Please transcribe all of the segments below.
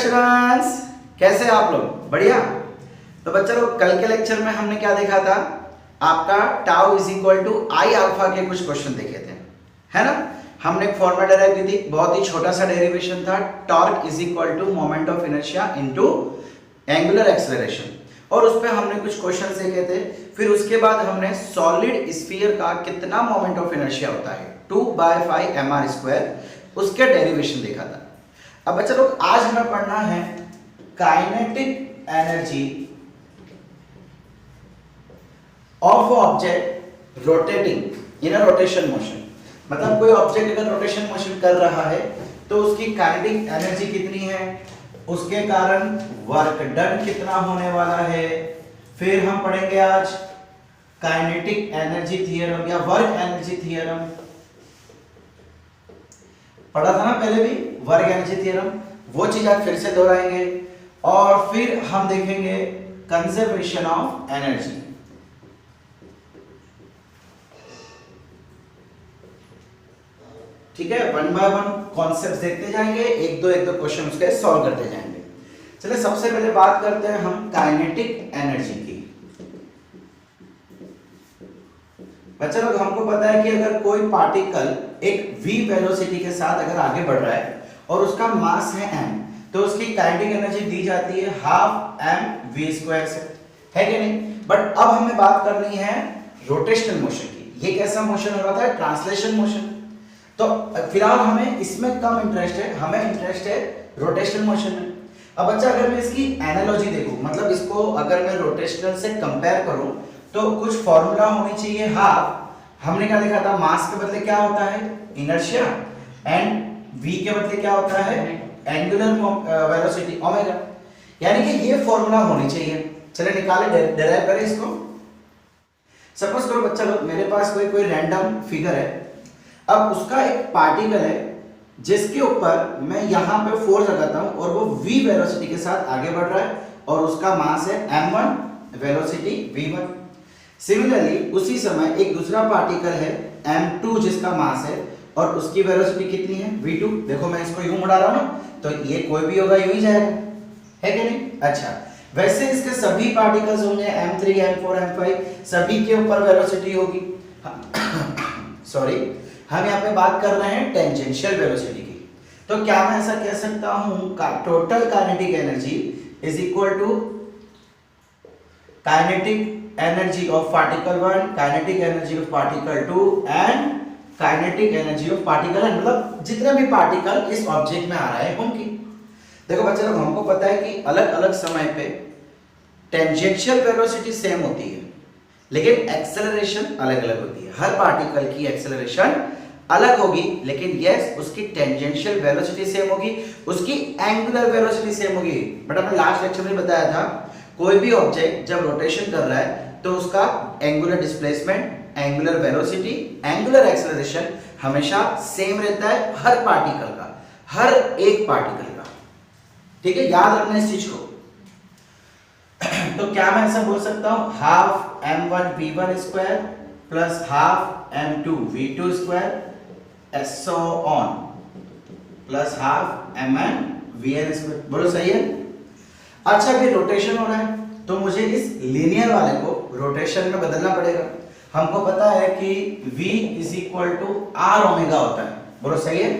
Students, कैसे हैं आप लोग? बढ़िया। तो बच्चों लोग, कल के लेक्चर में हमने क्या देखा था? आपका tau is equal to I alpha के कुछ क्वेश्चन देखे थे, है ना? हमने एक फॉर्मूला डेराइव की थी, बहुत ही छोटा सा डेरिवेशन था, torque is equal to moment of inertia into angular acceleration, और उस पे हमने कुछ क्वेश्चन देखे थे। फिर उसके बाद हमने सॉलिड स्फीयर का कितना मोमेंट ऑफ इनर्शिया होता है 2/5 mr², उसके डेरिवेशन देखा था। अब बच्चा लोग, आज हमें पढ़ना है kinetic energy of object rotating in a rotation motion. मतलब कोई ऑब्जेक्ट अगर रोटेशन मोशन कर रहा है तो उसकी काइनेटिक एनर्जी कितनी है, उसके कारण वर्क डन कितना होने वाला है। फिर हम पढ़ेंगे आज काइनेटिक एनर्जी थ्योरम या वर्क एनर्जी थ्योरम, पढ़ा था ना पहले भी, वर्क एनर्जी थ्योरम, वो चीज आज फिर से दोहराएंगे। और फिर हम देखेंगे कंजर्वेशन ऑफ एनर्जी। ठीक है, वन बाय वन कॉन्सेप्ट्स देखते जाएंगे, एक दो क्वेश्चन उसके सॉल्व करते जाएंगे। चलिए सबसे पहले बात करते हैं हम काइनेटिक एनर्जी की। बच्चा लोग, हमको पता है कि अगर कोई पार्टिकल एक v वेलोसिटी के साथ अगर आगे बढ़ रहा है और उसका मास है m, तो उसकी काइनेटिक एनर्जी दी जाती है हाफ mv² से, है कि नहीं? बट अब हमें बात करनी है रोटेशनल मोशन की। ये कैसा मोशन हो रहा था? Translation motion. तो फिलहाल हमें इसमें कम इंटरेस्ट है, हमें इंटरेस्ट है रोटेशनल मोशन में। अब बच्चा, अगर मैं इसकी एनालॉजी देखूं, मतलब इसको अगर मैं रोटेशनल से कंपेयर करूं, तो कुछ फॉर्मूला होनी चाहिए। हाफ हमने क्या देखा था? मास के बदले क्या होता है? इनर्शिया, एंड v के बदले क्या होता है? Angular velocity omega. यानी कि ये फॉर्मूला होनी चाहिए। चलिए निकाले, डेराइव करें इसको। सपोज करो बच्चा लोग, मेरे पास कोई रैंडम फिगर है। अब उसका एक पार्टिकल है जिसके ऊपर मैं यहां पे फोर्स लगाता हूं और वो v वेलोसिटी के साथ आगे बढ़ रहा है और उसका मास है m1, वेलोसिटी v1। सिमिलरली उसी समय एक दूसरा पार्टिकल है m2 जिसका मास है और उसकी वेलोसिटी कितनी है? v2। देखो मैं इसको यूं बढ़ा रहा हूं ना, तो ये कोई भी होगा यूं ही जाएगा, है कि नहीं? अच्छा, वैसे इसके सभी पार्टिकल्स होंगे m3, m4, m5, सभी के ऊपर वेलोसिटी होगी। सॉरी, हम यहाँ पे बात कर रहे हैं टेंजेंशियल वेलोसिटी की। तो क्या मैं ऐसा कह सकता हूं का total kinetic energy is equal to kinetic energy of particle 1, kinetic energy of particle 2 and kinetic energy of particle n, मतलब जितने भी पार्टिकल इस ऑब्जेक्ट में आ रहे हैं उनकी। देखो बच्चे लोग, हमको पता है कि अलग अलग समय पे टेंजेंशियल वेलोसिटी सेम होती है, लेकिन एक्सेलरेशन अलग अलग होती है। हर पार्टिकल की एक्सेलरेशन अलग होगी, लेकिन यस उसकी टेंजेंशियल वेलोसिटी सेम होगी, उसकी एंगुलर वेलोसिटी सेम होगी। बट हमने लास्ट लेक्चर में बताया था, कोई भी ऑब्जेक्ट जब रोटेशन कर रहा है तो उसका angular displacement, angular velocity, angular acceleration हमेशा सेम रहता है हर पार्टिकल का, हर एक पार्टिकल का। ठीक है, याद रखना इस चीज को। तो क्या मैं ऐसा बोल सकता हूं, half m1 v1² plus half m2 v2² so on plus half mn vn²। बोलो सही है? अच्छा, अभी रोटेशन हो रहा है तो मुझे इस लीनियर वाले को रोटेशन में बदलना पड़ेगा। हमको पता है कि v is equal to r omega होता है। बोलो सही है?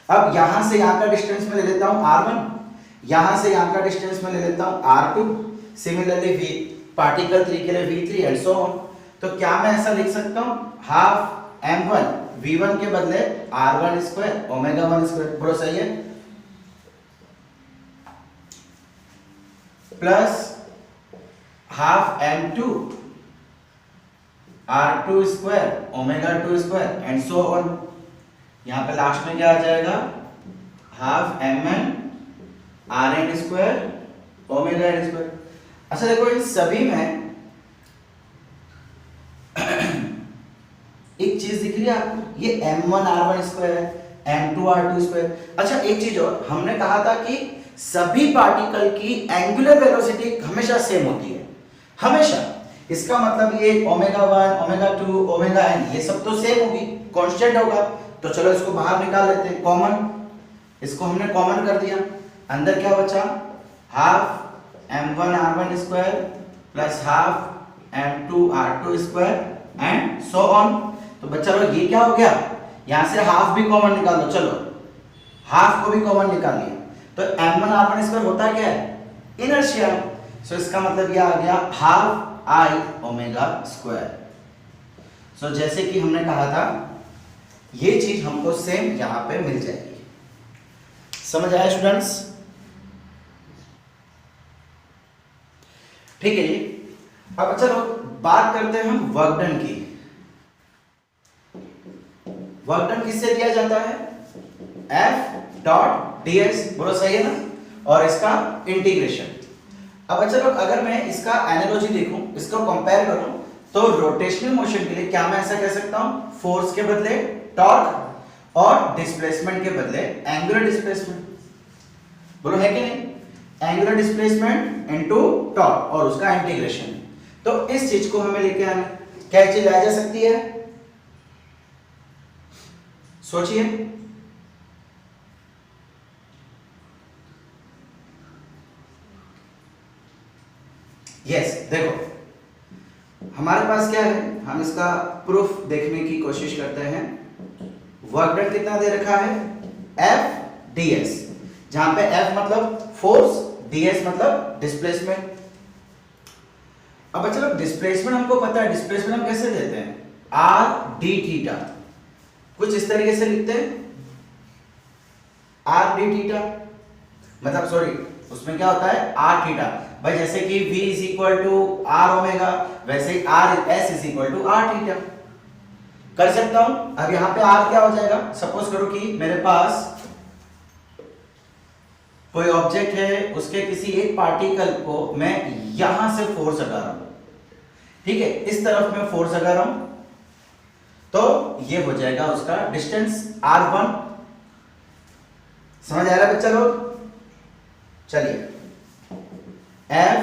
अब यहां से यहां का डिस्टेंस में ले लेता हूं r1, यहां से यहां का डिस्टेंस में ले लेता हूं r2, सिमिलरली v पार्टिकल 3 के लिए v3 एंड सो ऑन। तो क्या मैं ऐसा लिख सकता हूं, हाफ m1 v1 के बदले r1² ओमेगा 1²। बोलो सही है? Plus half m2 r2² omega 2² and so on. यहां पे लास्ट में क्या आ जाएगा? Half mn rn² omega n²। अच्छा देखो, इन सभी में एक चीज दिख रही है आपको, ये m1 r1² है, m2 r2²। अच्छा एक चीज और, हमने कहा था कि सभी पार्टिकल की एंगुलर वेलोसिटी हमेशा सेम होती है, हमेशा। इसका मतलब ये ओमेगा 1, ओमेगा 2, ओमेगा n, ये सब तो सेम होगी, कांस्टेंट होगा। तो चलो इसको बाहर निकाल लेते हैं, कॉमन, इसको हमने कॉमन कर दिया। अंदर क्या बचा, half m1r1 square plus half m2r2 square and so on. तो बच्चा लोग ये क्या हो गया, यहां से हाफ भी कॉमन निकाल लो, चलो हाफ को भी कॉमन निकाल लिया, तो m1r1 स्क्वायर होता क्या है, इनर्शिया। सो इसका मतलब ये आ गया हाफ आई ओमेगा स्क्वायर। सो जैसे कि हमने कहा था ये चीज हमको सेम यहां पे मिल जाएगी। समझ आया स्टूडेंट्स? ठीक है जी। अब चलो बात करते हैं हम वर्क डन की। वर्क डन किससे दिया जाता है, F डॉट ds, बोलो सही है ना, और इसका इंटीग्रेशन। अब अच्छा लोग अगर मैं इसका एनालॉजी देखूं, इसको कंपेयर करूं, तो रोटेशनल मोशन के लिए क्या मैं ऐसा कह सकता हूं, फोर्स के बदले टॉर्क और डिस्प्लेसमेंट के बदले एंगुलर डिस्प्लेसमेंट, बोलो है कि नहीं, एंगुलर डिस्प्लेसमेंट इनटू टॉर्क और उसका इंटीग्रेशन। तो इस चीज को हमें लेके आना, क्या चीज लाई जा सकती है, सोचिए। यस देखो हमारे पास क्या है, हम इसका प्रूफ देखने की कोशिश करते हैं। वर्क डन कितना दे रखा है, F ds, जहां पे F मतलब फोर्स, ds मतलब डिस्प्लेसमेंट। अब चलो डिस्प्लेसमेंट हमको पता है, डिस्प्लेसमेंट हम कैसे देते हैं, r d थीटा, कुछ इस तरीके से लिखते हैं, r d थीटा, मतलब सॉरी उसमें क्या होता है r थीटा, भाई जैसे कि v is equal to r omega, वैसे ही r s is equal to r theta कर सकता हूं। अब यहां पे r क्या हो जाएगा, सपोज करो कि मेरे पास कोई ऑब्जेक्ट है, उसके किसी एक पार्टिकल को मैं यहां से फोर्स लगा रहा हूं, ठीक है, इस तरफ मैं फोर्स लगा रहा हूं, तो ये हो जाएगा उसका डिस्टेंस r1। समझ आ रहा है बच्चा लोग? चलिए F,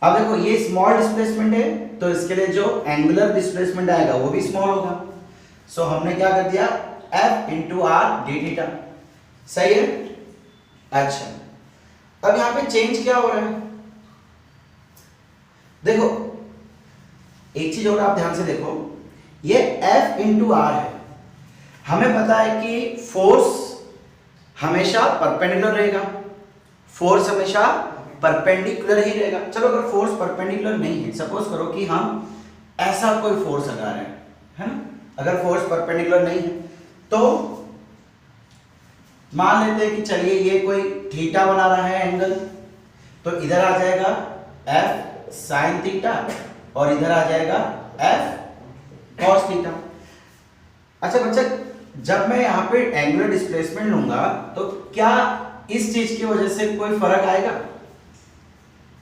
अब देखो ये स्मॉल डिस्प्लेसमेंट है, तो इसके लिए जो एंगुलर डिस्प्लेसमेंट आएगा वो भी स्मॉल होगा। सो हमने क्या कर दिया, F into R D theta, सही है। अच्छा अब यहां पे चेंज क्या हो रहा है, देखो एक चीज और आप ध्यान से देखो, ये F इंटू आर है, हमें पता है कि फोर्स हमेशा परपेंडिकुलर रहेगा, फोर्स हमेशा परपेंडिकुलर ही रहेगा। चलो अगर फोर्स परपेंडिकुलर नहीं है, सपोज करो कि हम ऐसा कोई फोर्स लगा रहे हैं, है ना, अगर फोर्स परपेंडिकुलर नहीं है तो मान लेते हैं कि चलिए ये कोई थीटा बना रहा है एंगल, तो इधर आ जाएगा F साइन थीटा और इधर आ जाएगा F कॉस थीटा। अच्छा बच्चा जब मैं यहाँ पे एंगुलर डिस्प्लेसमेंट लूंगा तो क्या इस चीज की वजह से कोई फर्क आएगा,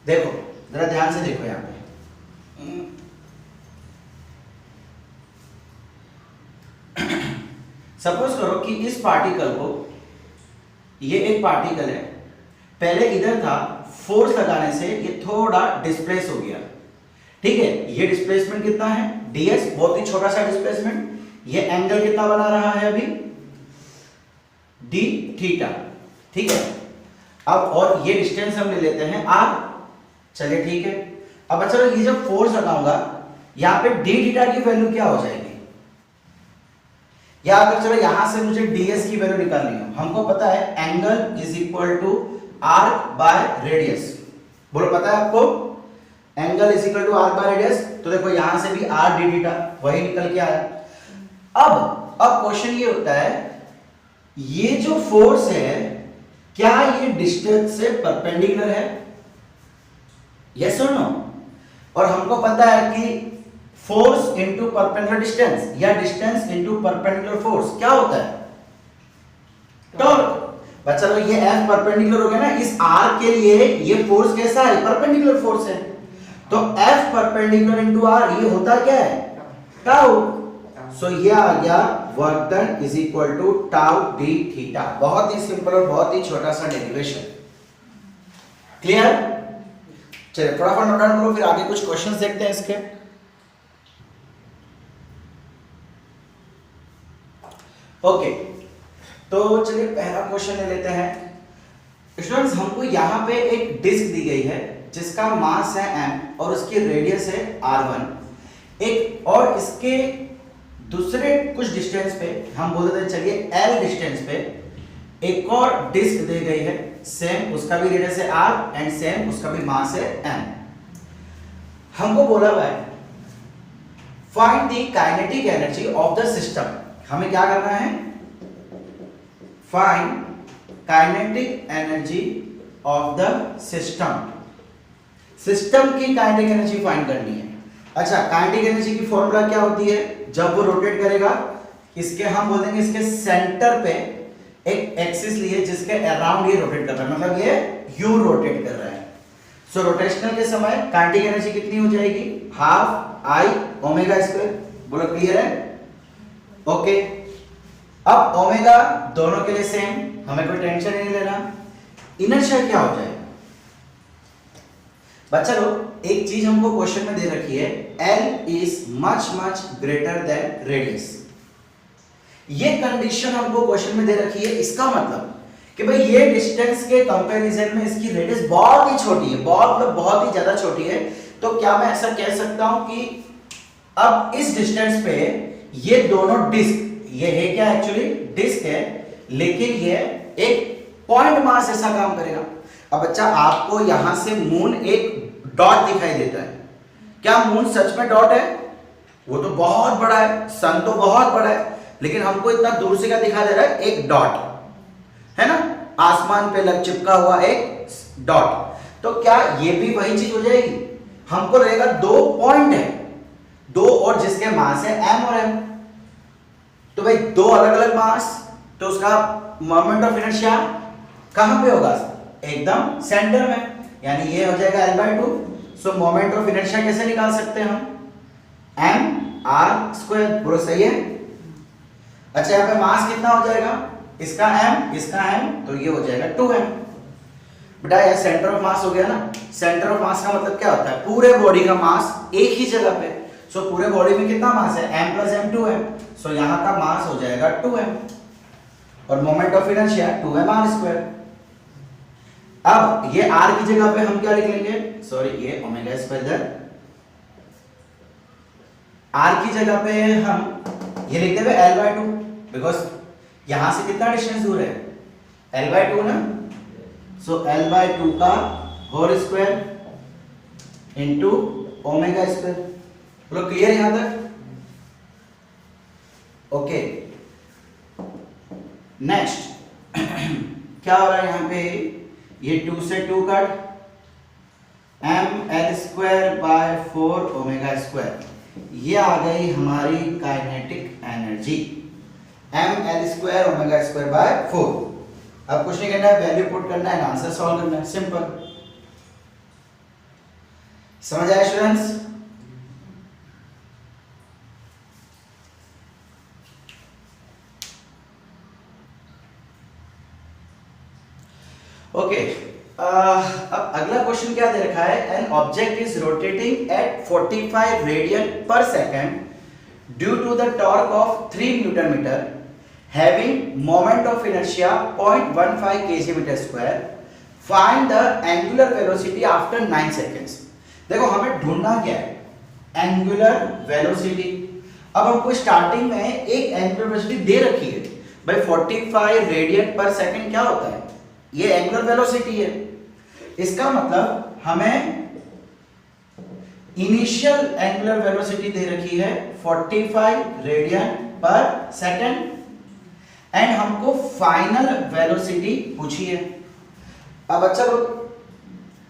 देखो जरा ध्यान से देखो यहाँ पे, सपोज करो कि इस पार्टिकल को, ये एक पार्टिकल है, पहले इधर था, फोर्स लगाने से ये थोड़ा डिस्प्लेस हो गया, ठीक है, ये डिस्प्लेसमेंट कितना है ds, बहुत ही छोटा सा डिस्प्लेसमेंट, ये एंगल कितना बना रहा है अभी d थीटा, ठीक है। अब और ये डिस्टेंस हम ले लेते हैं r, चलिए ठीक है। अब चलो ये जब फोर्स लगाऊंगा यहां पे d थीटा की वैल्यू क्या हो जाएगी, या अगर चलो यहां से मुझे ds की वैल्यू निकालनी है, हमको पता है angle is equal to arc by radius, बोलो पता है आपको, angle is equal to arc by radius, तो देखो यहां से भी r d थीटा वही निकल के आया। अब क्वेश्चन ये होता है, ये जो फोर्स है क्या ये डिस्टेंस से परपेंडिकुलर है, यस और नो, और हमको पता है कि फोर्स इनटू परपेंडिकुलर डिस्टेंस या डिस्टेंस इनटू परपेंडिकुलर फोर्स क्या होता है, टॉर्क। बच्चा लोग ये F परपेंडिकुलर हो गया ना, इस R के लिए ये फोर्स कैसा है, परपेंडिकुलर फोर्स है, तो F परपेंडिकुलर इनटू R ये होता क्या है, टाउ। सो ये आ गया work done is equal to tau D theta, बहुत ही सिंपल और बहुत ही छोटा सा डेरिवेशन, क्लियर। चलिए फटाफट नोट डाउन करो, फिर आगे कुछ क्वेश्चंस देखते हैं इसके। ओके तो चलिए पहला क्वेश्चन ले लेते हैं। स्टूडेंट्स हमको यहाँ पे एक डिस्क दी गई है जिसका मास है m और उसकी रेडियस है r1, एक और इसके दूसरे कुछ डिस्टेंस पे हम बोल देते हैं चलिए l डिस्टेंस पे एक और डिस्क दी गई है, सेम उसका भी रेडियस है r एंड सेम उसका भी मास है m। हमको बोला हुआ है find the kinetic energy of the system. हमें क्या करना है? Find kinetic energy of the system. System की काइनेटिक एनर्जी फाइंड करनी है। अच्छा, काइनेटिक एनर्जी की फॉर्मूला क्या होती है? जब वो रोटेट करेगा, इसके हम बोल देंगे इसके सेंटर पे एक एक्सिस लिए जिसके अराउंड ये रोटेट कर रहा है, मतलब ये यू रोटेट कर रहा है। सो रोटेशनल के समय काइनेटिक एनर्जी कितनी हो जाएगी? Half I omega square. बोलो क्लियर है? ओके, अब ओमेगा दोनों के लिए सेम, हमें कोई टेंशन नहीं लेना। इनर्शिया क्या हो जाएगा? बच्चा लोग एक चीज हमको क्वेश्चन में दे रखी है, L is much much greater than radius. ये कंडीशन हमको क्वेश्चन में दे रखी है। इसका मतलब कि भाई ये डिस्टेंस के कंपैरिजन में इसकी रेडियस बहुत ही छोटी है, बहुत ही ज्यादा छोटी है। तो क्या मैं ऐसा कह सकता हूं कि अब इस डिस्टेंस पे ये दोनों डिस्क, ये है क्या? एक्चुअली डिस्क है, लेकिन ये एक पॉइंट मास ऐसा काम करेगा। अब बच्चा आपको यहां से मून एक डॉट दिखाई देता है, क्या मून सच में डॉट है? वो तो बहुत बड़ा है, सन तो बहुत बड़ा है, लेकिन हमको इतना दूर से क्या दिखा दे रहा है? एक डॉट है ना, आसमान पे लग चिपका हुआ एक डॉट। तो क्या ये भी वही चीज हो जाएगी? हमको रहेगा दो पॉइंट है, दो और जिसके मास है m और m। तो भाई दो अलग अलग मास, तो उसका मोमेंट ऑफ इनर्शिया कहां पे होगा? एकदम सेंटर में, यानी ये हो जाएगा L/2। So moment of inertia कैसे निकाल सकते हैं हम? mr²। पूरा सही है। अच्छा, यहाँ पे मास कितना हो जाएगा? इसका m, इसका m, तो ये हो जाएगा 2m। बेटा ये सेंटर ऑफ मास हो गया ना। सेंटर ऑफ मास का मतलब क्या होता है? पूरे बॉडी का मास एक ही जगह पे। सो पूरे बॉडी में कितना मास है? m + m 2m। सो यहाँ का मास हो जाएगा 2m और मोमेंट ऑफ इनर्शिया 2mr²। अब ये r की जगह पे हम क्या लिख लेंगे? सॉरी, ये ओमेगा² इधर, r की जगह पे हम ये लिख देंगे L/2, बिकॉज यहां से कितना डिस्टेंस दूर है? L/2 ना। सो L/2 का होल स्क्वायर इंटू ओमेगा²। बोलो क्लियर यहां तक? ओके, नेक्स्ट क्या हो रहा है यहाँ पे? ये 2 से 2 कट, mL²/4 ओमेगा²। ये आ गई हमारी काइनेटिक एनर्जी, mL² ओमेगा²/4। अब कुछ नहीं करना है, वैल्यू पुट करना है, आंसर सॉल्व करना है, सिंपल। समझ आया स्टूडेंट्स? ओके, अब अगला क्वेश्चन क्या दे रखा है? An object is rotating at 45 radian per second due to the torque of 3 newton metre, having moment of inertia 0.15 kgm²। Find the angular velocity after 9 seconds. देखो हमें ढूंढना क्या है? Angular velocity. अब हमको स्टार्टिंग में एक एंगुलर वेलोसिटी दे रखी है भाई, 45 रेडियन पर सेकेंड क्या होता है? ये एंगुलर वेलोसिटी है। इसका मतलब हमें इनिशियल एंगुलर वेलोसिटी दे रखी है 45 रेडियन पर सेकेंड एंड हमको फाइनल वेलोसिटी पूछी है। अब अच्छा लोग,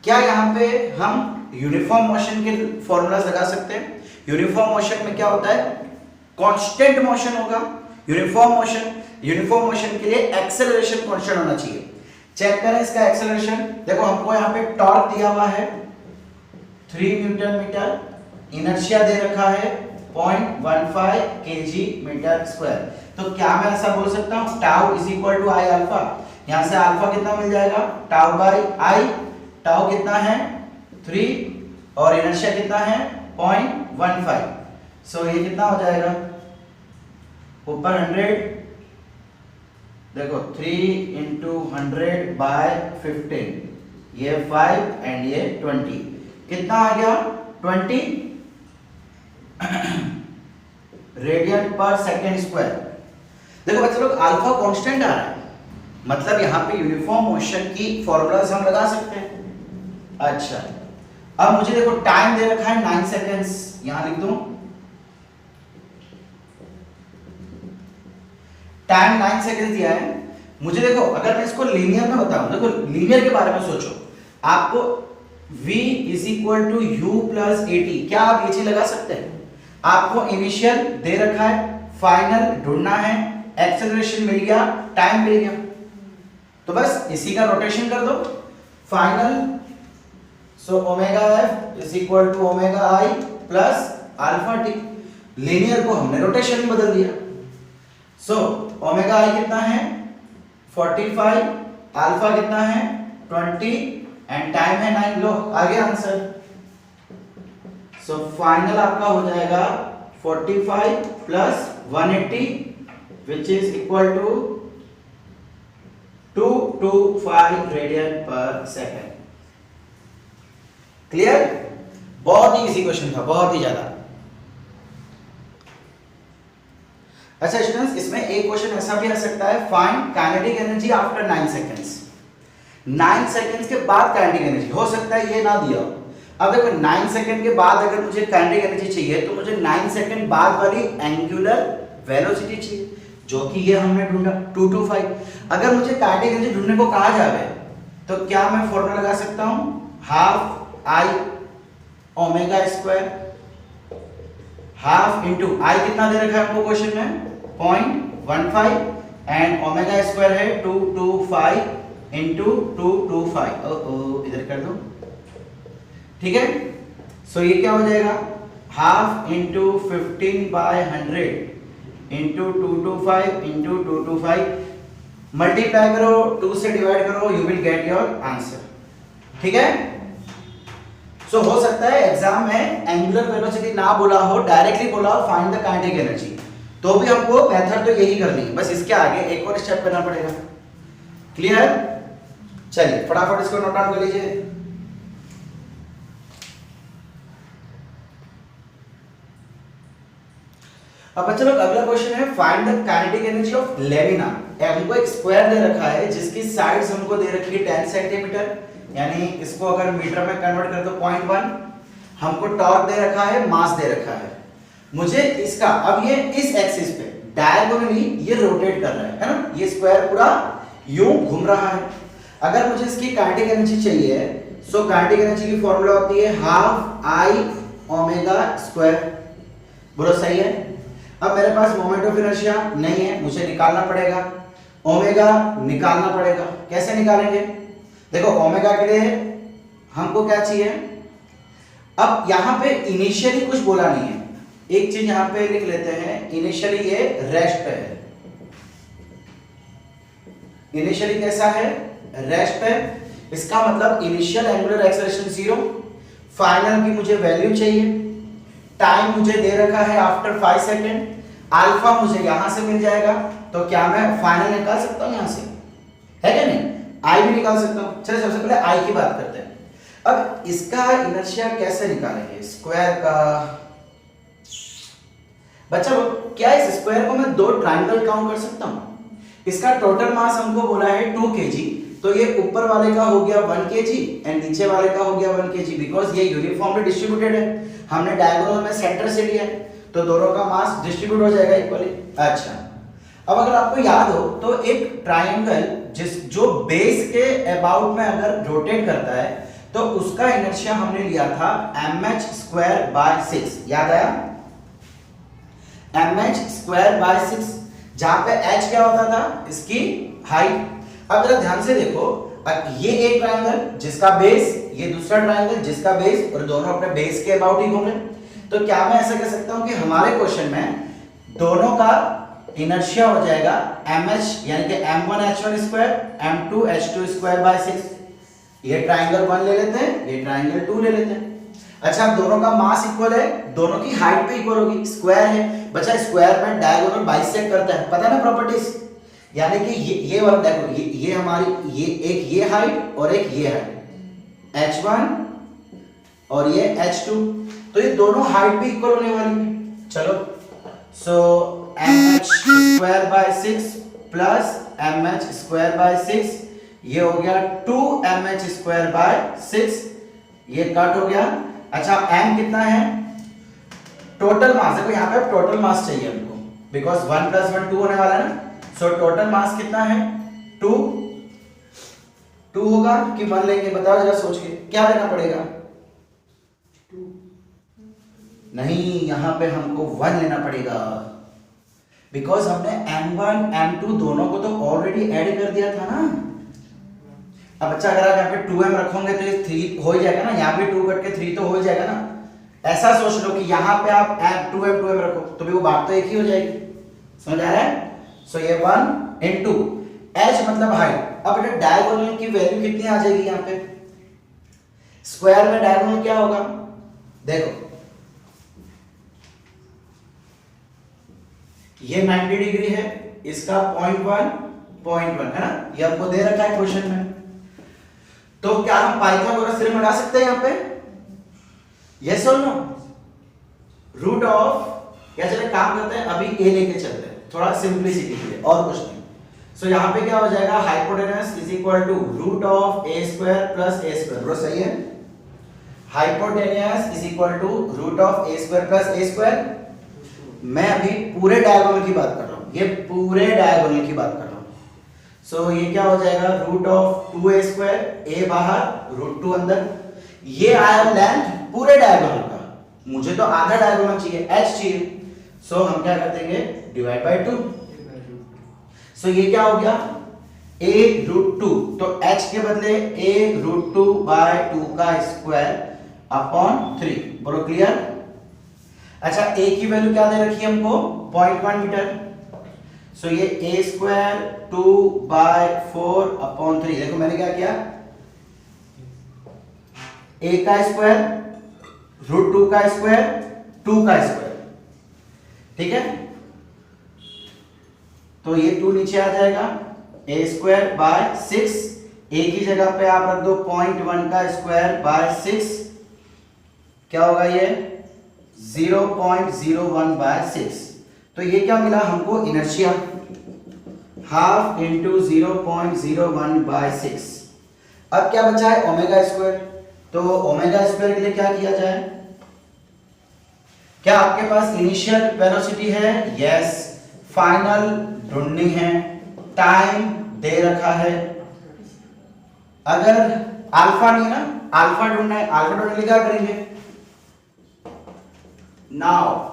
क्या यहाँ पे हम यूनिफॉर्म मोशन के फॉर्मूलास लगा सकते हैं? यूनिफॉर्म मोशन में क्या होता है? कांस्टेंट मोशन होगा। यूनिफॉर्म मोशन के लिए एक्सेलरेशन कांस्टेंट होना चाहिए। चेक करें इसका एक्सेलरेशन। देखो हमको यहाँ पे टॉर्क दिया हुआ है 3 न्यूटन मीटर, इनर्शिया दे रखा है 0.15 kgm²। तो क्या मैं ऐसा बोल सकता हूँ tau is equal to I alpha? यहाँ से अल्फा कितना मिल जाएगा? Tau by I. टाउ कितना है? 3 और इनर्शिया कितना है? 0.15। सो ये कितना हो जाएगा? ऊपर 100 देखो 3 इंटू 100 बाय 15, ये 5 एंड ये 20, कितना आ गया 20 रेडियन पर सेकेंड स्क्वायर। देखो बच्चे लोग अल्फा कांस्टेंट आ रहा है, मतलब यहाँ पे यूनिफॉर्म मोशन की फॉर्मूलाज हम लगा सकते हैं। अच्छा अब मुझे देखो टाइम दे रखा है 9 सेकेंड्स, यहां लिख दूं टाइम 9 सेकेंड्स दिया है मुझे। देखो अगर मैं इसको लीनियर में बताऊं, देखो लीनियर के बारे में सोचो, आपको v is equal to U plus A T, क्या आप ये चीज लगा सकते हैं? आपको इनिशियल दे रखा है, फाइनल ढूंढना है, एक्सेलरेशन मिल गया, टाइम मिल गया, तो बस इसी का रोटेशन कर दो final. So omega F is equal to omega I plus alpha T, linear को हमने रोटेशन में बदल दिया। सो ओमेगा आई कितना है 45, अल्फा कितना है 20 एंड टाइम है 9। लो आ गया आंसर। सो फाइनल आपका हो जाएगा 45 plus 180 which is equal to 225 radian per second. Clear? बहुत ही इजी क्वेश्चन था, बहुत ही ज्यादा। अच्छा स्टूडेंट्स, इसमें एक क्वेश्चन ऐसा भी आ सकता है, find kinetic energy after 9 seconds. 9 seconds के बाद काइनेटिक एनर्जी, हो सकता है ये ना दिया। अब देखो 9 सेकेंड के बाद अगर मुझे काइनेटिक एनर्जी चाहिए तो मुझे 9 सेकेंड बाद वाली एंगुलर वेलोसिटी चाहिए, जो कि ये हमने ढूंढा 225। अगर मुझे काइनेटिक एनर्जी ढूंढने को कहा जाए तो क्या मैं फॉर्मूला लगा सकता हूं, half I omega square, half into I कितना दे रखा है आपको क्वेश्चन में 0.15 एंड ओमेगा स्क्वायर है 225 इंटू 225। इधर कर दो, ठीक है। सो ये क्या हो जाएगा, half into 15/100 into 225 into 225, multiply करो 2 से डिवाइड करो, you will get your answer. ठीक है। सो हो सकता है एग्जाम में एंगुलर वेलोसिटी ना बोला हो, डायरेक्टली बोला हो फाइंड द काइनेटिक एनर्जी, तो भी हमको मेथड तो यही करनी है, बस इसके आगे एक और स्टेप करना पड़ेगा। क्लियर? चलिए फटाफट इसको नोट डाउन कर लीजिए। अब बच्चों लोग अगला क्वेश्चन है, find the kinetic energy of लेविना। हमको एक स्क्वायर दे रखा है जिसकी साइड्स हमको दे रखी है 10 सेंटीमीटर, यानी इसको अगर मीटर में कन्वर्ट कर दो 0.1। हमको टॉर्क दे रखा है, मास दे रखा है। मुझे इसका, अब ये इस एक्सिस पे डायगोनली ये रोटेट कर रहा है ना, ये स्क्वायर पूरा यूं घूम रहा है। अगर मुझे इसकी काइनेटिक एनर्जी चाहिए, सो काइनेटिक एनर्जी की फॉर्मूला होती है हाफ आई ओमेगा स्क्वायर। बोलो सही है। अब मेरे पास मोमेंट ऑफ इनर्शिया नहीं है, मुझे निकालना पड़ेगा, ओमेगा निकालना पड़ेगा। कैसे निकालेंगे? देखो ओमेगा के लिए हमको क्या चाहिए, अब यहां पे इनिशियली कुछ बोला नहीं है, एक चीज यहां पे लिख लेते हैं, इनिशियली ये रेस्ट पे है। इनिशियली कैसा है, रेस्ट पे, इसका मतलब इनिशियल एंगुलर एक्सेलरेशन 0, फाइनल की मुझे वैल्यू चाहिए, टाइम मुझे दे रखा है आफ्टर 5 सेकेंड, अल्फा मुझे यहां से मिल जाएगा, तो क्या मैं फाइनल निकाल सकता हूं यहां से, है क्या नहीं? आई भी निकाल सकता हूं। चलिए सबसे पहले आई की बात करते हैं। अब इसका इनर्शिया कैसे निकालेंगे, स्क्वायर का। बच्चा क्या इस स्क्वायर को मैं 2 ट्रायंगल काउंट कर सकता हूं? इसका टोटल मास हमको बोला है 2 kg, तो ये ऊपर वाले का हो गया 1 kg एंड नीचे वाले का हो गया 1 kg, बिकॉज ये यूनिफॉर्मली डिस्ट्रीब्यूटेड है, हमने डायगोनल में सेंटर से लिया है, तो दोनों का मास डिस्ट्रीब्यूट हो जाएगा इक्वली। अच्छा, अब अगर आपको याद हो तो एक ट्रायंगल जो बेस के अबाउट में अगर रोटेट करता है तो उसका इनर्शिया हमने लिया था mh²/6, याद आया? mh²/6, जहां पे h क्या होता था, इसकी हाइट। अब जरा ध्यान से देखो, ये एक ट्रायंगल जिसका बेस, ये दूसरा ट्रायंगल जिसका बेस, और दोनों अपने बेस के अबाउट ही घूम रहे, तो क्या मैं ऐसा कह सकता हूं कि हमारे क्वेश्चन में दोनों का इनर्शिया हो जाएगा mh यानी कि m1h1² m2h2²/6। ये ट्रायंगल 1 ले लेते हैं, ये ट्रायंगल 2 ले लेते हैं। अच्छा, दोनों का मास इक्वल है, दोनों की हाइट भी इक्वल होगी, स्क्वायर है। बच्चा स्क्वायर में डायगोनल बाइसेक्ट करता है, पता है ना प्रॉपर्टीज, यानी कि ये वाला देखो, ये हमारी ये एक ये हाइट और एक ये हाइट h1 और ये h2, तो ये दोनों हाइट भी इक्वल होने वाली है। चलो सो mh square by 6 plus mh square by 6, ये हो गया 2mh स्क्वायर बाय 6, ये कट हो गया। अच्छा m कितना है, टोटल मास, देखो यहाँ पे टोटल मास चाहिए हमको, बिकॉज 1 + 1 2 होने वाला है ना। सो टोटल मास कितना है 2 होगा कि 1 लेंगे, बताओ जरा सोच के, क्या लेना पड़ेगा? 2 नहीं, यहां पे हमको 1 लेना पड़ेगा, बिकॉज हमने m1 m2 दोनों को तो ऑलरेडी ऐड कर दिया था ना। अब अच्छा अगर आप यहाँ पे 2m रखोगे तो ये 3 हो ही जाएगा ना, यहाँ पे 2 कट के 3 तो हो ही जाएगा ना। ऐसा सोच लो कि यहाँ पे आप 2m रखो तो भी वो बात तो एक ही हो जाएगी, समझ आ रहा है? सो ये 1 into h मतलब हाइट। अब बेटा डायगोनल की वैल्यू कितनी आ जाएगी यहाँ पे, स्क्वायर में डायगोनल क्या होगा, देखो ये 90 डिग्री है, इसका 0.1 है ना, ये हमको दे रखा है क्वेश्चन में। तो क्या हम पाइथागोरस थ्योरम लगा सकते हैं यहाँ पे? यस और नो? रूट ऑफ, क्या चले काम करते हैं, अभी a लेके चलते हैं थोड़ा सिंपलिसिटी के लिए, और कुछ नहीं। सो यहाँ पे क्या हो जाएगा, hypotenuse is equal to root of a square plus a square, बोलो सही है? Hypotenuse is equal to root of a square plus a square. मैं अभी पूरे डायगोनल की बात कर रहा हूँ, ये पूरे डायगोनल की बात कर रहा हूँ। सो ये क्या हो जाएगा, root of 2a square, a बाहर रूट 2 अंदर, ये आया लेंथ पूरे डायगोनल का, मुझे तो आधा डायगोनल चाहिए, h चाहिए। सो हम क्या कर देंगे, डिवाइड बाय 2। सो ये क्या हो गया, a रूट 2, तो h के बदले a रूट 2 बाय 2 का स्क्वायर अपॉन 3, बोलो क्लियर? अच्छा a की वैल्यू क्या दे रखी है हमको, 0.1 मीटर। सो ये a स्क्वायर 2 बाय 4 अपॉन 3, देखो मैंने क्या किया, a का स्क्वायर रूट 2 का स्क्वायर 2 का स्क्वायर, ठीक है? तो ये 2 नीचे आ जाएगा, a स्क्वायर बाय 6, a की जगह पे आप रख दो 0.1 का स्क्वायर बाय 6, क्या होगा ये 0.01 बाय 6। तो ये क्या मिला हमको, इनर्शिया, हाफ इंटू 0.01 बाय 6। अब क्या बचा है, ओमेगा स्क्वायर। तो ओमेगा स्क्वायर के लिए क्या किया जाए, क्या आपके पास इनिशियल वेलोसिटी है? यस। फाइनल ढूंढनी है, टाइम दे रखा है, अगर अल्फा नहीं है ना, अल्फा ढूंढना है, अल्फा ढूंढने के लिए क्या करेंगे, now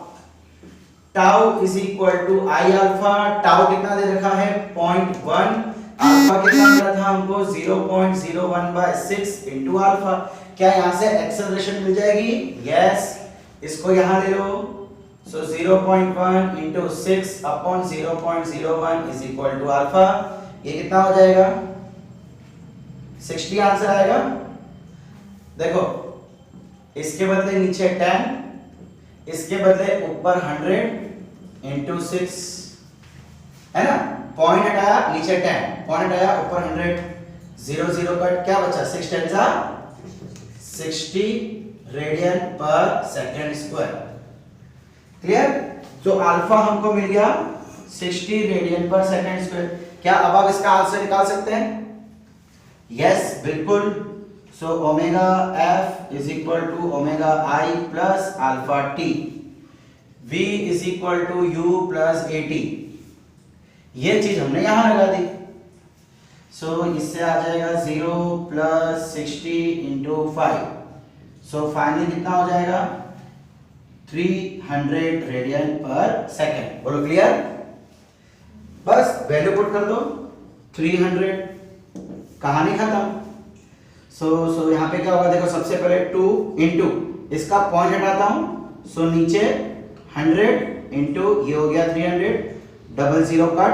tau is equal to I alpha, tau कितना दे रखा है 0.1, अल्फा कितना मिला था हमको 0.01 बाय 6 इनटू अल्फा। क्या यहां से एक्सेलरेशन मिल जाएगी? यस, इसको यहां ले लो। So 0.1 into 6 upon 0.01 is equal to alpha. ये कितना हो जाएगा, 60 आंसर आएगा। देखो इसके बदले नीचे 10, इसके बदले ऊपर 100 इंटू 6 है ना, पॉइंट हटाया नीचे 10, पॉइंट हटाया ऊपर 100, 0 0 कट, क्या बचा 6 10 जा 60 radian per second square. Clear? तो अल्फा हमको मिल गया 60 रेडियन पर सेकंड स्क्वायर। क्या अब आप इसका आंसर निकाल सकते हैं? यस बिल्कुल। So omega F is equal to omega I plus alpha T, v is equal to U plus A T. ये चीज हमने यहां लगा दी। सो इससे आ जाएगा 0 प्लस 60 इंटू 5। सो फाइनली कितना हो जाएगा 300 रेडियन पर सेकेंड। बोलो क्लियर? बस वैल्यू पुट कर दो 300, कहानी खत्म। सो यहाँ पे क्या होगा, देखो सबसे पहले 2 इंटू इसका पॉइंट हटाता हूं, सो नीचे 100 इंटू ये हो गया 300, डबल 0 कट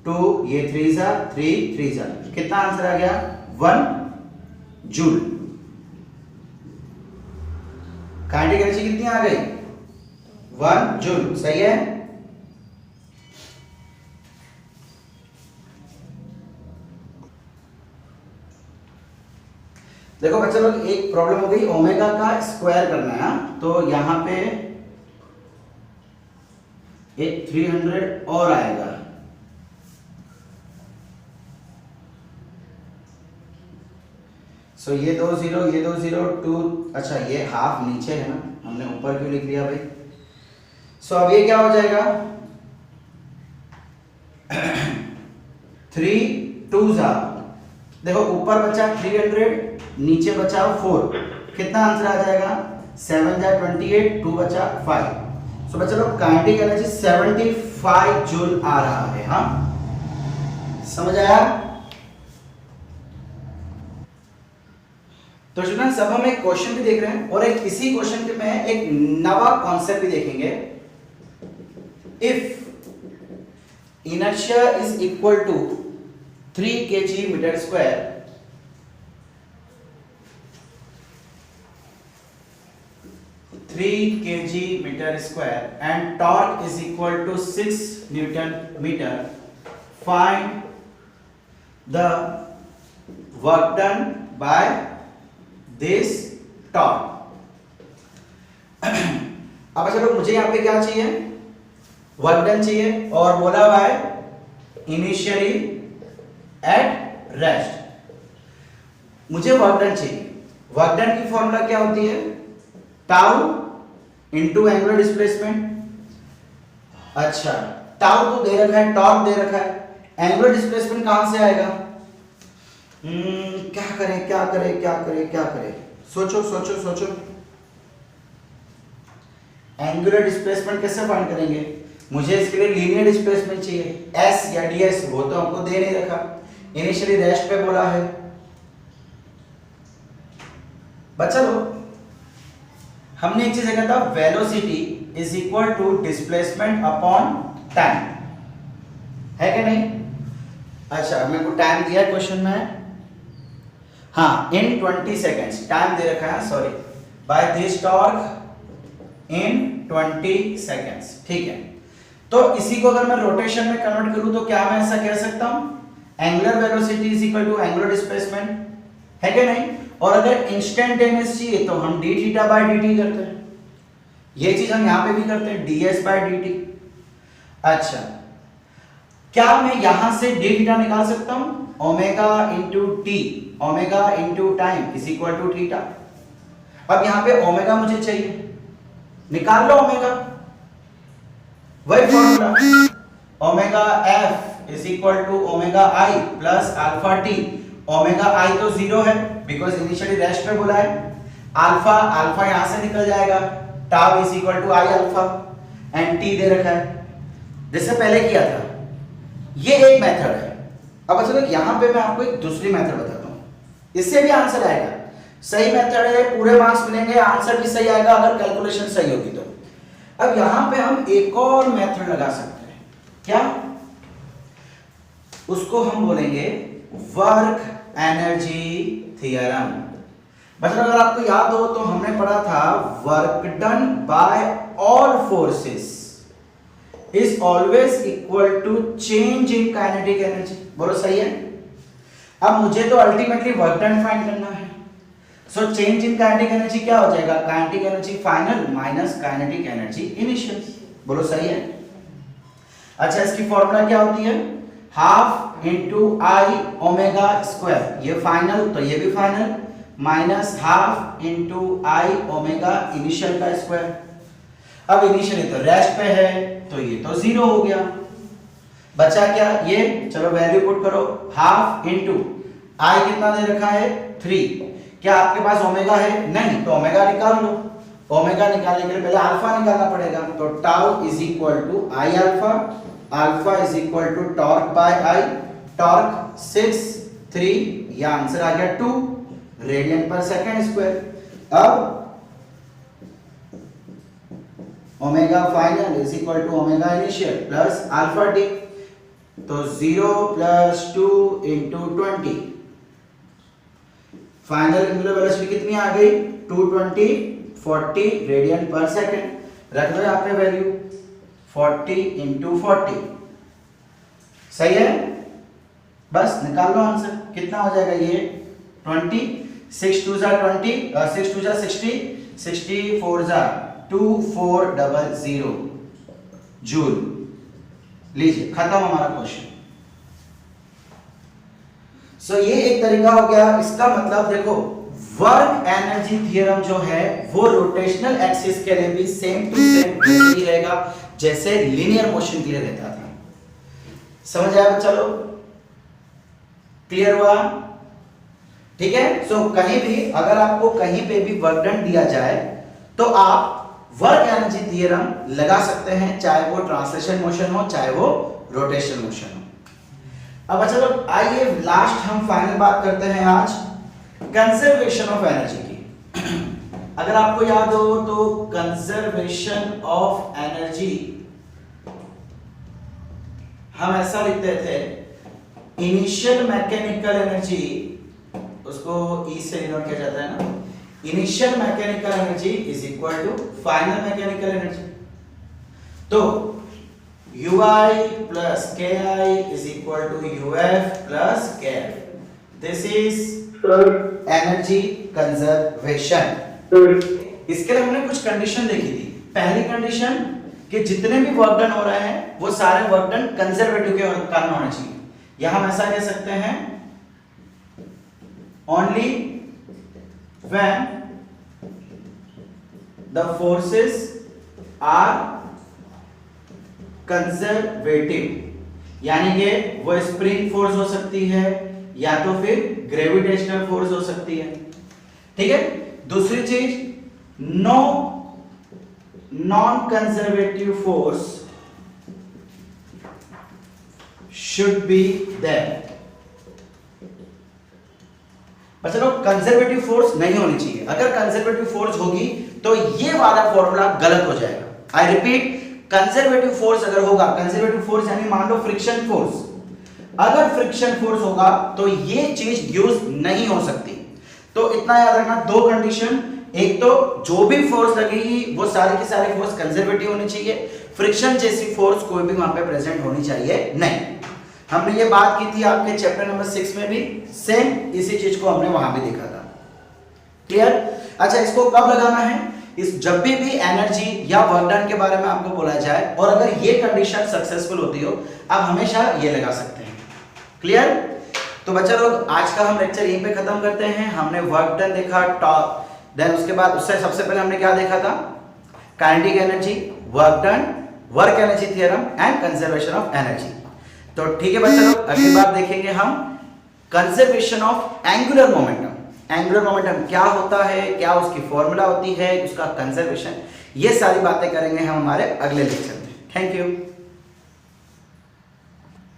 2, ये 3 जा 3 जा, कितना आंसर आ गया 1 जूल। काइनेटिक एनर्जी कितनी आ गई 1 जूल, सही है। देखो बच्चे लोग एक प्रॉब्लम हो गई, ओमेगा का स्क्वायर करना है, तो यहां पे एक 300 और आएगा। सो ये 2 0, ये 2 0, 2, अच्छा ये हाफ नीचे है ना, हमने ऊपर क्यों लिख दिया भाई। सो अब ये क्या हो जाएगा 3 2 जा, देखो ऊपर बचा 300, नीचे बचा 4, कितना आंसर आ जाएगा 7 जा 28, 2 बचा 5। सो बच्चा लोग काइनेटिक एनर्जी 75 जूल आ रहा है। हाँ समझ आया। तो स्टूडेंट्स अब हम एक क्वेश्चन भी देख रहे हैं और एक इसी क्वेश्चन के में एक नवा कॉन्सेप्ट भी देखेंगे। If inertia is equal to 3 kg metre square, metre square and torque is equal to 6 newton metre, find the work done by this torque. अब चलो मुझे यहां पे क्या चाहिए, वर्क डन चाहिए और बोला हुआ है इनिशियली एट रेस्ट। मुझे वर्क डन चाहिए, वर्क डन की फॉर्मूला क्या होती है, टाउ इनटू एंगुलर डिस्प्लेसमेंट। अच्छा टाउ तो दे रखा है, टॉर्क दे रखा है, एंगुलर डिस्प्लेसमेंट कहां से आएगा, क्या करें क्या करें क्या करें क्या करें, सोचो सोचो सोचो। एंगुलर डिस्प्लेसमेंट कैसे फाइंड करेंगे, मुझे इसके लिए लीनियर डिस्प्लेसमेंट चाहिए, एस या डीएस, वो तो हमको दे नहीं रखा, इनिशियली रेस्ट पे बोला है। बच्चा लोग हमने एक चीज देखा था, velocity is equal to displacement upon time, है कि नहीं। अच्छा मेरे को टाइम दिया क्वेश्चन में, हाँ इन 20 सेकेंड्स टाइम दे रखा है, sorry, by this torque in 20 seconds, ठीक है। तो इसी को अगर मैं रोटेशन में कन्वर्ट करूं तो क्या मैं ऐसा कह सकता हूं, angular velocity is equal to angular displacement, है कि नहीं। और अगर इंस्टेंटेनियस चाहिए तो हम d थीटा बाय dt करते हैं, ये चीज हम यहां पे भी करते हैं ds बाय dt। अच्छा क्या मैं यहां से d थीटा निकाल सकता हूं, omega into T, omega into time is equal to theta. अब यहां पे ओमेगा मुझे चाहिए, निकाल लो ओमेगा, वही formula, omega F is equal to omega I plus alpha T. Omega I तो 0 है बिकॉज इनिशियली रेस्ट में बोला है, अल्फा अल्फा यहां से निकल जाएगा, tau is equal to I alpha and T दे रखा है जैसे पहले किया था। ये एक मेथड है। अब चलो यहां पे मैं आपको एक दूसरी मेथड बताता हूं, इससे भी आंसर आएगा, सही मेथड है, पूरे मार्क्स मिलेंगे, आंसर भी सही आएगा अगर कैलकुलेशन सही होगी तो। अब यहां पे हम एक और मेथड लगा सकते हैं, क्या, उसको हम बोलेंगे वर्क एनर्जी थ्योरम। मतलब अगर आपको याद हो तो हमने पढ़ा था work done by all forces is always equal to change in kinetic energy, बोलो सही है। अब मुझे तो अल्टीमेटली वर्क डन फाइंड करना है, so change in kinetic energy क्या हो जाएगा, kinetic energy final minus kinetic energy initial, बोलो सही है। अच्छा इसकी फॉर्मूला क्या होती है, हाफ इंटू आई ओमेगा स्क्वायर, ये फाइनल तो ये भी फाइनल, माइनस हाफ इंटू आई ओमेगा इनिशियल का स्क्वायर। अब इनिशियली तो रेस्ट पे है तो ये तो 0 हो गया, बचा क्या ये, चलो वैल्यू पुट करो, हाफ इंटू आई कितना दे रखा है 3, क्या आपके पास ओमेगा है, नहीं, तो ओमेगा निकाल लो। ओमेगा निकालने के लिए पहले अल्फा निकालना पड़ेगा, तो tau is equal to I alpha, alpha is equal to torque by I, torque 6 3, ये आंसर आ गया 2 रेडियन पर सेकंड स्क्वायर। अब omega final is equal to omega initial plus alpha T, तो 0 plus 2 into 20, final angular velocity कितनी आ गई 220 40 radian per second, रख दो यहाँ पे वैल्यू 40 इंटू 40, सही है। बस निकाल लो आंसर, कितना हो जाएगा ये 20, 6 2 20, 6 2 60, 60 4 2400 जूल। लीजिए खत्म हमारा क्वेश्चन। सो ये एक तरीका हो गया। इसका मतलब देखो वर्क एनर्जी थ्योरम जो है वो रोटेशनल एक्सिस के लिए भी सेम टू सेम वैसे ही रहेगा जैसे लीनियर मोशन के लिए रहता था। समझ आया बच्चा लोग? क्लियर हुआ? ठीक है। सो कहीं भी अगर आपको कहीं पे भी वर्क डन दिया जाए तो आप वर्क एनर्जी थ्योरम लगा सकते हैं, चाहे वो ट्रांसलेशन मोशन हो चाहे वो रोटेशन मोशन हो। अब अच्छा लोग आइए लास्ट हम फाइनल बात करते हैं आज कंजर्वेशन ऑफ एनर्जी की। अगर आपको याद हो तो कंजर्वेशन ऑफ एनर्जी हम ऐसा लिखते थे, इनिशियल मैकेनिकल एनर्जी, उसको ई से डिनोट किया जाता है ना, initial mechanical energy is equal to final mechanical energy. तो ui plus ki is equal to uf plus kf. This is energy conservation. इसके लिए हमने कुछ कंडीशन देखी थी। पहली कंडीशन कि जितने भी वर्क डन हो रहे हैं वो सारे वर्क डन कंजर्वेटिव के कारण होने चाहिए, या हम ऐसा कह सकते हैं only when the forces are conservative, यानी कि वो स्प्रिंग फोर्स हो सकती है या तो फिर ग्रेविटेशनल फोर्स हो सकती है। ठीक है। दूसरी चीज, no non conservative force should be there. चलो कंजर्वेटिव फोर्स नहीं होनी चाहिए। अगर कंजर्वेटिव फोर्स होगी तो ये वाला फॉर्मूला गलत हो जाएगा। आई रिपीट, कंजर्वेटिव फोर्स अगर होगा, कंजर्वेटिव फोर्स यानी मान लो फ्रिक्शन फोर्स, अगर फ्रिक्शन फोर्स होगा तो ये चीज यूज नहीं हो सकती। तो इतना याद रखना, दो कंडीशन, एक तो जो भी फोर्स लगेगी वो सारी की सारी फोर्स कंजर्वेटिव होनी चाहिए, फ्रिक्शन जैसी फोर्स कोई भी वहां पे प्रेजेंट होनी चाहिए नहीं। हमने ये बात की थी आपके चैप्टर नंबर 6 में भी, सेम इसी चीज को हमने वहां भी देखा था। क्लियर? अच्छा, इसको कब लगाना है? इस जब भी एनर्जी या वर्क डन के बारे में आपको बोला जाए और अगर ये कंडीशन सक्सेसफुल होती हो, आप हमेशा ये लगा सकते हैं। क्लियर? तो बच्चा लोग आज का हम लेक्चर यहीं पे खत्म करते हैं। हमने वर्क डन देखा, टॉर्क, देन उसके बाद उससे सबसे पहले हमने क्या देखा था? Kinetic energy, work done, work energy theorem and conservation of energy. तो ठीक है बच्चा लोग, अगली बार देखेंगे हम conservation of angular momentum. Angular momentum क्या होता है, क्या उसकी फॉर्मूला होती है, उसका कंजर्वेशन, ये सारी बातें करेंगे हम हमारे अगले लेक्चर में। Thank you.